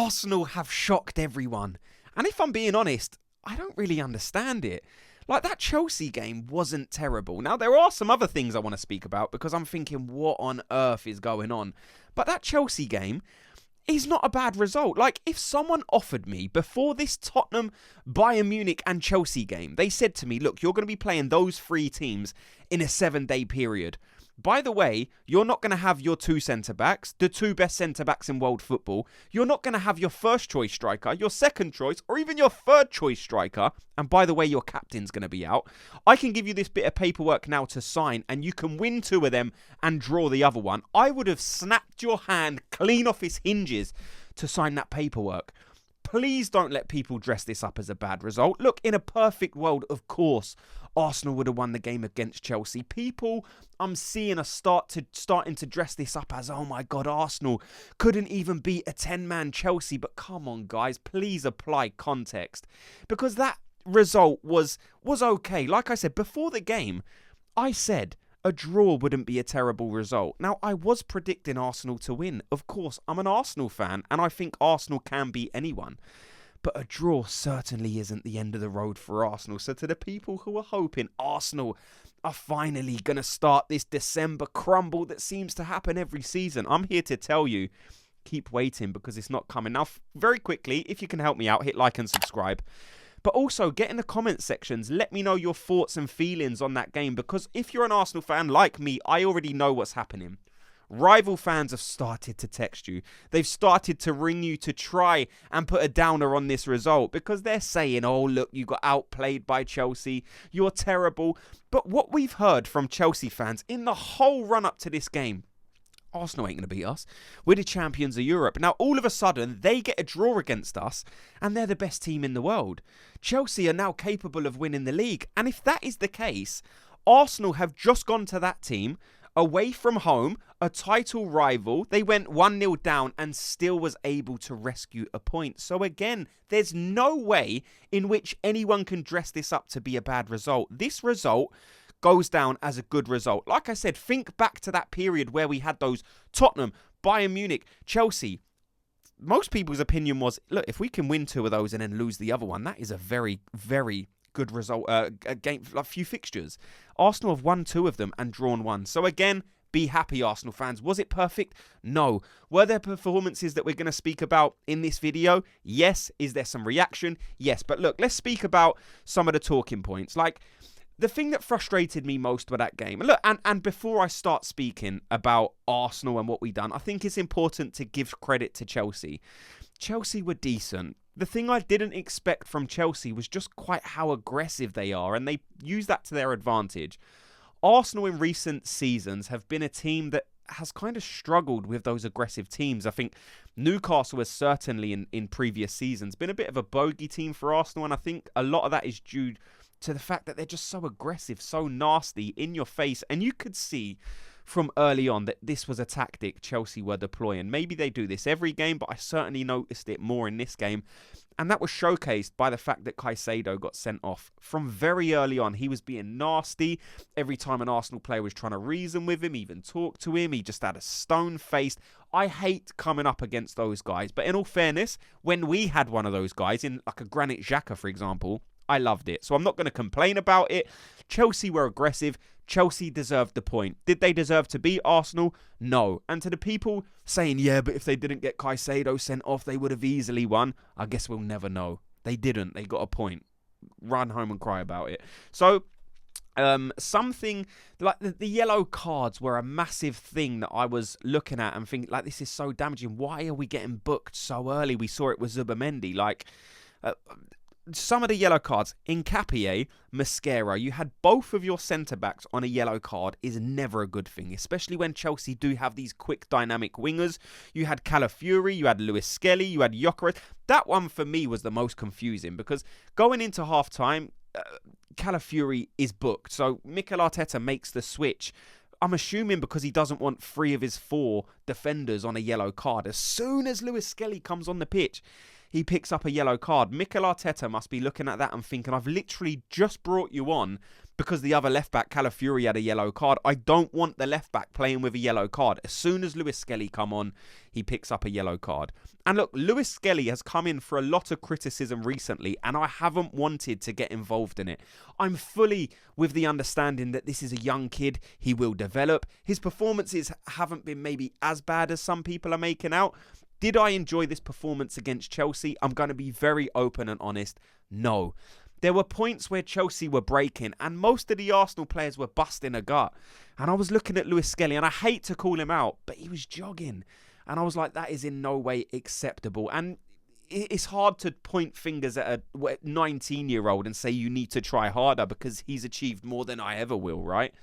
Arsenal have shocked everyone. And if I'm being honest, I don't really understand it. Like, that Chelsea game wasn't terrible. Now, there are some other things I want to speak about because I'm thinking, what on earth is going on? But that Chelsea game is not a bad result. Like, if someone offered me before this Tottenham, Bayern Munich and Chelsea game, they said to me, look, you're going to be playing those 3 teams in a 7-day period. By the way, you're not going to have your 2 centre-backs, the 2 best centre-backs in world football. You're not going to have your first choice striker, your second choice, or even your third choice striker. And by the way, your captain's going to be out. I can give you this bit of paperwork now to sign, and you can win 2 of them and draw the other one. I would have snapped your hand clean off its hinges to sign that paperwork. Please don't let people dress this up as a bad result. Look, in a perfect world, of course, Arsenal would have won the game against Chelsea. People I'm seeing are starting to dress this up as, oh my God, Arsenal couldn't even beat a 10-man Chelsea. But come on, guys, please apply context. Because that result was okay. Like I said, before the game, I said a draw wouldn't be a terrible result. Now, I was predicting Arsenal to win. Of course, I'm an Arsenal fan, and I think Arsenal can beat anyone. But a draw certainly isn't the end of the road for Arsenal. So to the people who are hoping Arsenal are finally going to start this December crumble that seems to happen every season, I'm here to tell you, keep waiting because it's not coming. Now, very quickly, if you can help me out, hit like and subscribe. But also, get in the comment sections. Let me know your thoughts and feelings on that game. Because if you're an Arsenal fan like me, I already know what's happening. Rival fans have started to text you. They've started to ring you to try and put a downer on this result because they're saying, oh, look, you got outplayed by Chelsea. You're terrible. But what we've heard from Chelsea fans in the whole run-up to this game, Arsenal ain't going to beat us. We're the champions of Europe. Now, all of a sudden, they get a draw against us, and they're the best team in the world. Chelsea are now capable of winning the league. And if that is the case, Arsenal have just gone to that team, away from home, a title rival. They went 1-0 down and still was able to rescue a point. So again, there's no way in which anyone can dress this up to be a bad result. This result goes down as a good result. Like I said, think back to that period where we had those Tottenham, Bayern Munich, Chelsea. Most people's opinion was, look, if we can win 2 of those and then lose the other one, that is a very, very good result. A game, a few fixtures. Arsenal have won 2 of them and drawn 1. So again, be happy, Arsenal fans. Was it perfect? No. Were there performances that we're going to speak about in this video? Yes. Is there some reaction? Yes. But look, let's speak about some of the talking points. Like, the thing that frustrated me most with that game, look, and before I start speaking about Arsenal and what we done, I think it's important to give credit to Chelsea. Chelsea were decent. The thing I didn't expect from Chelsea was just quite how aggressive they are, and they use that to their advantage. Arsenal in recent seasons have been a team that has kind of struggled with those aggressive teams. I think Newcastle has certainly in previous seasons been a bit of a bogey team for Arsenal, and I think a lot of that is due to the fact that they're just so aggressive, so nasty, in your face. And you could see from early on that this was a tactic Chelsea were deploying. Maybe they do this every game, but I certainly noticed it more in this game. And that was showcased by the fact that Caicedo got sent off. From very early on, he was being nasty. Every time an Arsenal player was trying to reason with him, even talk to him, he just had a stone face. I hate coming up against those guys. But in all fairness, when we had one of those guys, in like a Granit Xhaka, for example, I loved it. So I'm not going to complain about it. Chelsea were aggressive. Chelsea deserved the point. Did they deserve to beat Arsenal? No. And to the people saying, yeah, but if they didn't get Caicedo sent off, they would have easily won. I guess we'll never know. They didn't. They got a point. Run home and cry about it. So something like the yellow cards were a massive thing that I was looking at and thinking, like, this is so damaging. Why are we getting booked so early? We saw it with Zubimendi. Like, some of the yellow cards, Nketiah, Mosquera, you had both of your centre-backs on a yellow card is never a good thing, especially when Chelsea do have these quick, dynamic wingers. You had Calafiori, you had Lewis-Skelly, you had Gyökeres. That one, for me, was the most confusing because going into half-time, Calafiori is booked. So Mikel Arteta makes the switch. I'm assuming because he doesn't want 3 of his 4 defenders on a yellow card. As soon as Lewis-Skelly comes on the pitch, he picks up a yellow card. Mikel Arteta must be looking at that and thinking, I've literally just brought you on because the other left-back, Calafiori, had a yellow card. I don't want the left-back playing with a yellow card. As soon as Lewis-Skelly come on, he picks up a yellow card. And look, Lewis-Skelly has come in for a lot of criticism recently, and I haven't wanted to get involved in it. I'm fully with the understanding that this is a young kid. He will develop. His performances haven't been maybe as bad as some people are making out. Did I enjoy this performance against Chelsea? I'm going to be very open and honest. No. There were points where Chelsea were breaking and most of the Arsenal players were busting a gut. And I was looking at Lewis-Skelly, and I hate to call him out, but he was jogging. And I was like, that is in no way acceptable. And it's hard to point fingers at a 19-year-old and say you need to try harder because he's achieved more than I ever will, right?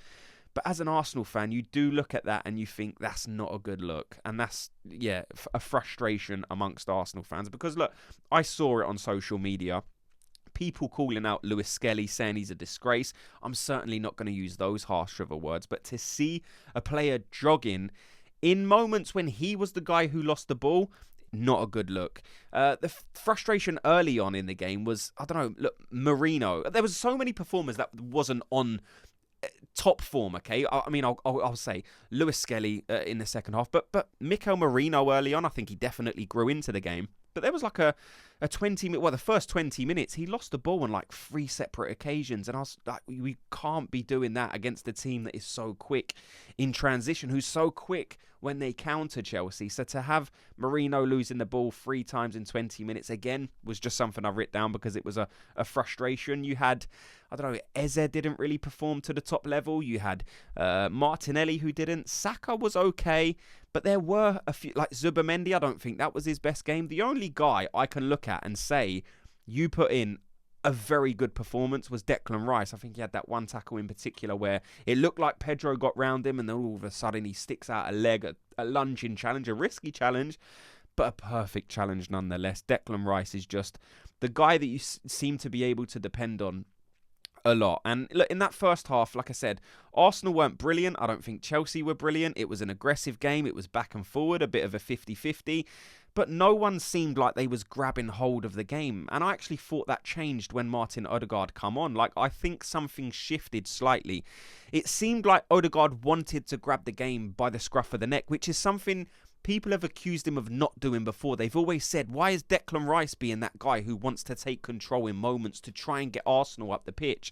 But as an Arsenal fan, you do look at that and you think that's not a good look. And that's, yeah, a frustration amongst Arsenal fans. Because, look, I saw it on social media. People calling out Lewis-Skelly, saying he's a disgrace. I'm certainly not going to use those harsher words. But to see a player jogging in moments when he was the guy who lost the ball, not a good look. The frustration early on in the game was, I don't know, look, Marino. There was so many performers that wasn't on top form, okay? I mean, I'll say Lewis-Skelly in the second half, but Mikel Merino early on, I think he definitely grew into the game. But there was like a 20-minute, well, the first 20 minutes, he lost the ball on like 3 separate occasions. And I was like, we can't be doing that against a team that is so quick in transition, who's so quick when they counter Chelsea. So to have Marino losing the ball 3 times in 20 minutes again was just something I writ down because it was a frustration. You had, I don't know, Eze didn't really perform to the top level. You had Martinelli who didn't. Saka was okay, but there were a few, like Zubimendi, I don't think that was his best game. The only guy I can look at and say you put in a very good performance was Declan Rice. I think he had that one tackle in particular where it looked like Pedro got round him and then all of a sudden he sticks out a leg, a lunging challenge, a risky challenge, but a perfect challenge nonetheless. Declan Rice is just the guy that you seem to be able to depend on a lot. And look, in that first half, like I said, Arsenal weren't brilliant. I don't think Chelsea were brilliant. It was an aggressive game. It was back and forward, a bit of a 50-50. But no one seemed like they was grabbing hold of the game. And I actually thought that changed when Martin Ødegaard come on. Like, I think something shifted slightly. It seemed like Ødegaard wanted to grab the game by the scruff of the neck, which is something people have accused him of not doing before. They've always said, why is Declan Rice being that guy who wants to take control in moments to try and get Arsenal up the pitch?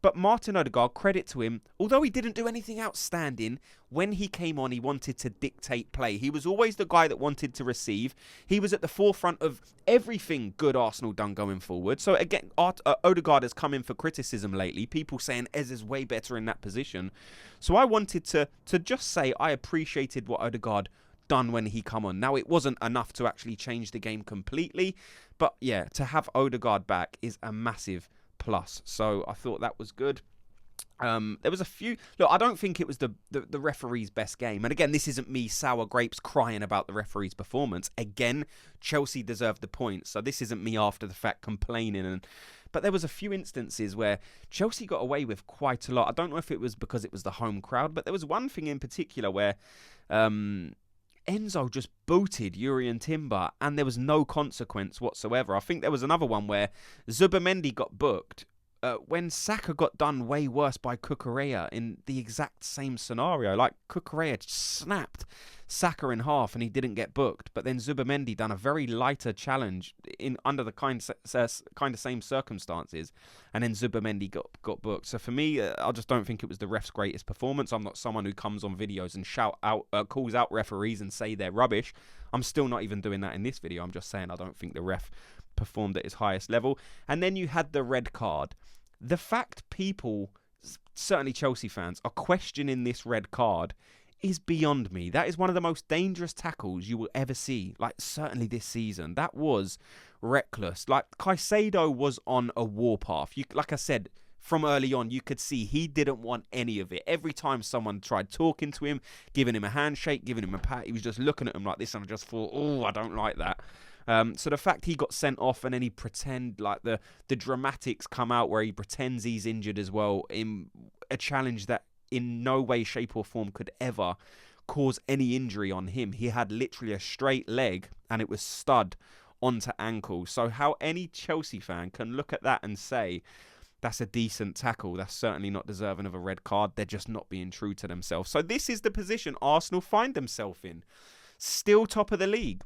But Martin Ødegaard, credit to him, although he didn't do anything outstanding, when he came on, he wanted to dictate play. He was always the guy that wanted to receive. He was at the forefront of everything good Arsenal done going forward. So again, Ødegaard has come in for criticism lately. People saying Ez is way better in that position. So I wanted to just say I appreciated what Ødegaard done when he come on. Now, it wasn't enough to actually change the game completely. But yeah, to have Ødegaard back is a massive plus. So I thought that was good. There was a few. Look, I don't think it was the referee's best game. And again, this isn't me sour grapes crying about the referee's performance. Again, Chelsea deserved the point. So this isn't me after the fact complaining. But there was a few instances where Chelsea got away with quite a lot. I don't know if it was because it was the home crowd, but there was one thing in particular where Enzo just booted Yuri Timber and there was no consequence whatsoever. I think there was another one where Zubimendi got booked when Saka got done way worse by Cucurella in the exact same scenario. Like, Cucurella snapped Saka in half and he didn't get booked, but then Zubimendi done a very lighter challenge under the kind of same circumstances, and then Zubimendi got booked. So for me, I just don't think it was the ref's greatest performance. I'm not someone who comes on videos and calls out referees and say they're rubbish. I'm still not even doing that in this video. I'm just saying I don't think the ref performed at his highest level. And then you had the red card. The fact people, certainly Chelsea fans, are questioning this red card is beyond me. That is one of the most dangerous tackles you will ever see, like certainly this season. That was reckless. Like, Caicedo was on a warpath. Like I said, from early on, you could see he didn't want any of it. Every time someone tried talking to him, giving him a handshake, giving him a pat, he was just looking at him like this, and I just thought, oh, I don't like that. So the fact he got sent off and then he pretend, like the dramatics come out where he pretends he's injured as well in a challenge that in no way, shape or form could ever cause any injury on him. He had literally a straight leg and it was stud onto ankle. So how any Chelsea fan can look at that and say That's a decent tackle. That's certainly not deserving of a red card. They're just not being true to themselves. So this is the position Arsenal find themselves in. Still top of the league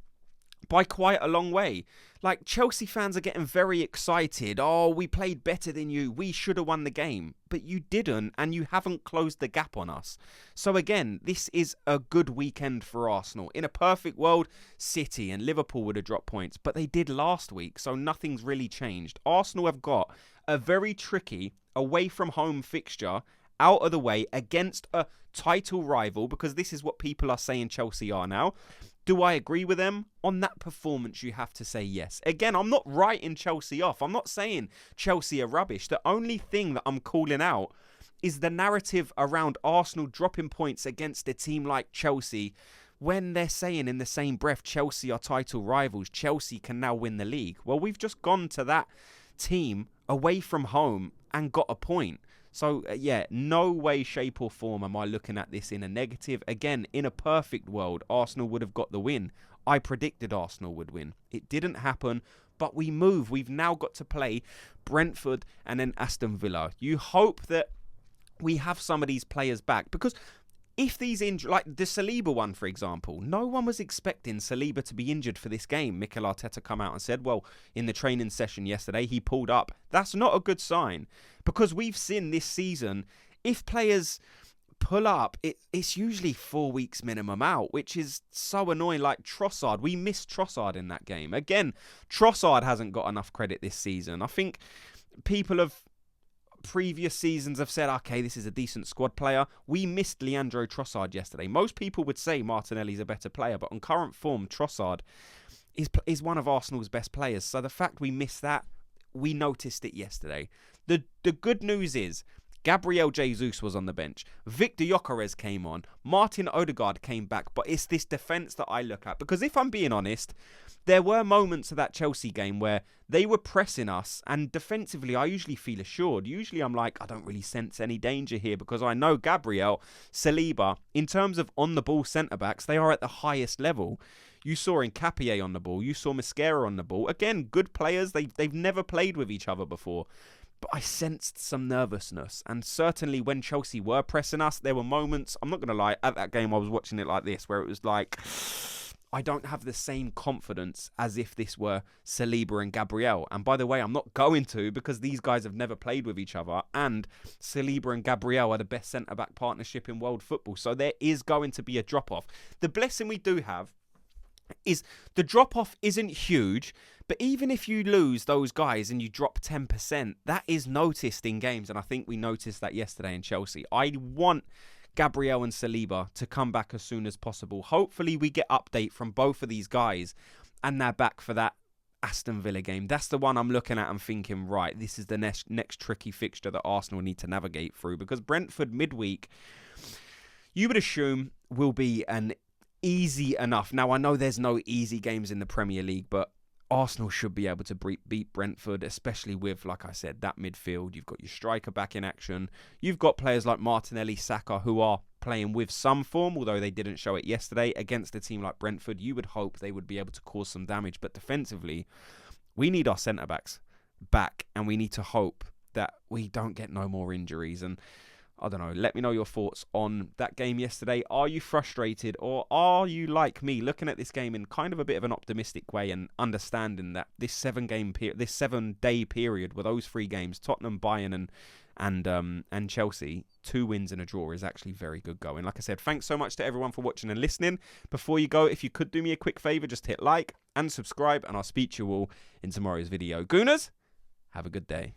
by quite a long way. Like, Chelsea fans are getting very excited. Oh, we played better than you. We should have won the game. But you didn't, and you haven't closed the gap on us. So again, this is a good weekend for Arsenal. In a perfect world, City and Liverpool would have dropped points, but they did last week, so nothing's really changed. Arsenal have got a very tricky away from home fixture out of the way against a title rival, because this is what people are saying Chelsea are now. Do I agree with them? On that performance, you have to say yes. Again, I'm not writing Chelsea off. I'm not saying Chelsea are rubbish. The only thing that I'm calling out is the narrative around Arsenal dropping points against a team like Chelsea when they're saying in the same breath, Chelsea are title rivals. Chelsea can now win the league. Well, we've just gone to that team away from home and got a point. So, yeah, no way, shape or form am I looking at this in a negative. Again, in a perfect world, Arsenal would have got the win. I predicted Arsenal would win. It didn't happen, but we move. We've now got to play Brentford and then Aston Villa. You hope that we have some of these players back, because if these injuries, like the Saliba one, for example, no one was expecting Saliba to be injured for this game. Mikel Arteta come out and said, well, in the training session yesterday, he pulled up. That's not a good sign, because we've seen this season, if players pull up, it's usually 4 weeks minimum out, which is so annoying. Like Trossard, we missed Trossard in that game. Again, Trossard hasn't got enough credit this season. I think people have previous seasons have said, okay, this is a decent squad player. We missed Leandro Trossard yesterday. Most people would say Martinelli's a better player, but on current form, Trossard is one of Arsenal's best players. So the fact we missed that, we noticed it yesterday. The good news is Gabriel Jesus was on the bench. Viktor Gyökeres came on. Martin Ødegaard came back. But it's this defence that I look at. Because if I'm being honest, there were moments of that Chelsea game where they were pressing us, and defensively I usually feel assured. Usually I'm like, I don't really sense any danger here, because I know Gabriel, Saliba, in terms of on-the-ball centre-backs, they are at the highest level. You saw Nketiah on the ball. You saw Mosquera on the ball. Again, good players. They've never played with each other before. But I sensed some nervousness. And certainly when Chelsea were pressing us, there were moments, I'm not going to lie, at that game I was watching it like this, where it was like, I don't have the same confidence as if this were Saliba and Gabriel. And by the way, I'm not going to, because these guys have never played with each other. And Saliba and Gabriel are the best centre-back partnership in world football. So there is going to be a drop-off. The blessing we do have is the drop-off isn't huge, but even if you lose those guys and you drop 10%, that is noticed in games, and I think we noticed that yesterday in Chelsea. I want Gabriel and Saliba to come back as soon as possible. Hopefully we get update from both of these guys and they're back for that Aston Villa game. That's the one I'm looking at and thinking, right, this is the next tricky fixture that Arsenal need to navigate through, because Brentford midweek, you would assume, will be an easy enough. Now, I know there's no easy games in the Premier League, but Arsenal should be able to beat Brentford, especially with, like I said, that midfield. You've got your striker back in action. You've got players like Martinelli, Saka, who are playing with some form, although they didn't show it yesterday. Against a team like Brentford, you would hope they would be able to cause some damage. But defensively, we need our centre-backs back, and we need to hope that we don't get no more injuries. And I don't know, let me know your thoughts on that game yesterday. Are you frustrated, or are you like me, looking at this game in kind of a bit of an optimistic way and understanding that this 7-day period with those 3 games, Tottenham, Bayern and Chelsea, 2 wins and a draw, is actually very good going. Like I said, thanks so much to everyone for watching and listening. Before you go, if you could do me a quick favour, just hit like and subscribe, and I'll speak to you all in tomorrow's video. Gooners, have a good day.